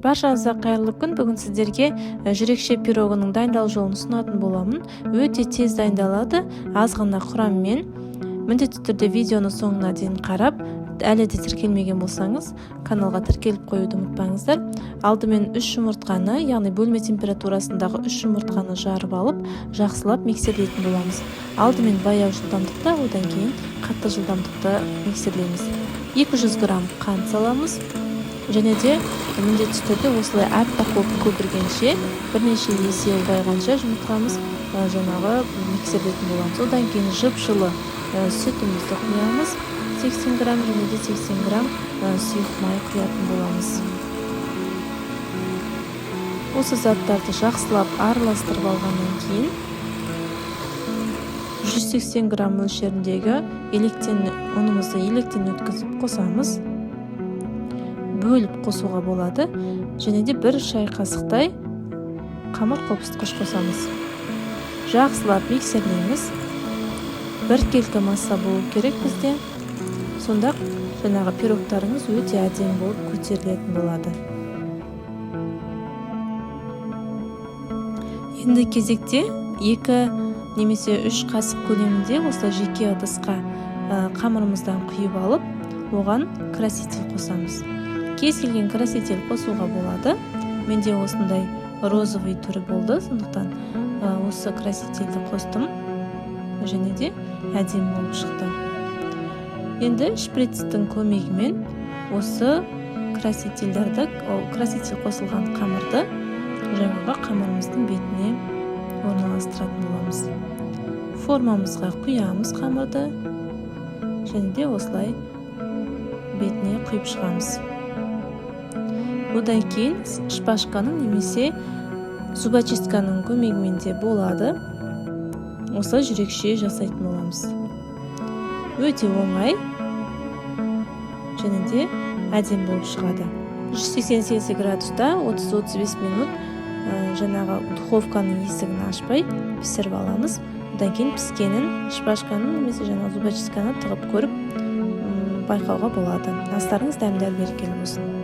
Баршаңызға кайырлуу күн. Бүгүн сиздерге жүрекче пирогунун дайындалуу жолун сунатын боламын. Өтө тез дайындалады, аз гана курам менен. Міндетті түрдө видеону соңуна чейин карап, әлі де тиркелмеген болсаңыз, каналга тиркелип коюуду унутпаңыздар. Алдымен 3 жумуртканы, яғни бөлме температурасындагы 3 жумуртканы жарып алып, жакшылап миксерлейтин боламыз. Алдымен баяу жылдамдыкта, одан кийин катты жылдамдыкта миксерлеймиз. 200 грамм кант саламыз. Және де міндетті түрдө осылай аппак болуп көпүргенче, бир нече эсе улгайганча жумурткабыз жанагы миксерлейтин боламыз. Одан кийин жыпжылы сүтүбүздү куябыз. 80 грамм және де 80 грамм сүйүк май куятын боламыз. Осы заттарды жакшылап аралаштырып алгандан кийин 180 грамм мөлшериндеги электен унубузду электен өткөзүп косамыз. Бөлүп косууга болот және де 1 чай касыктай камыр копуткуч косамыз. Жакшылап миксерлеймиз. Бир келке масса болуу керек бизде. Сонда жанагы пирогтарыңыз өтө адем болуп көтөрүлөтүн болот. Энди кезекте 2 немесе 3 касык көлеминде осылай жеке ыдыска камырымыздан күйүп алып, оган краситель косамыз. Кез келген краситель косууга болот. Менде осындай розовый түрү болду, сондуктан осы красительди костум. Және де адем болуп чыкты. Енді шприцтин көмегі менен осы красительдерди, краситель косулган камырды жаңағы камырымыздын бетине орналаштыратын боламыз. Формамызга куябыз камырды. Және де осылай бетине куюп чыгабыз. Одан кийин шпажканын немесе зубочистканын көмегі менен де болот. Осылай жүрекче жасайтын боламыз. Өтө оңай және де адем болуп чыгат. 188 градуста 30-35 минут жанагы духовканын эсигин ачпай пиширип аламыз. Одан кийин пискенин шпажканын немесе жанагы зубочистканы тыгып көрүп байкауга болот. Астарыңыз дайымдар берекелүү болсун.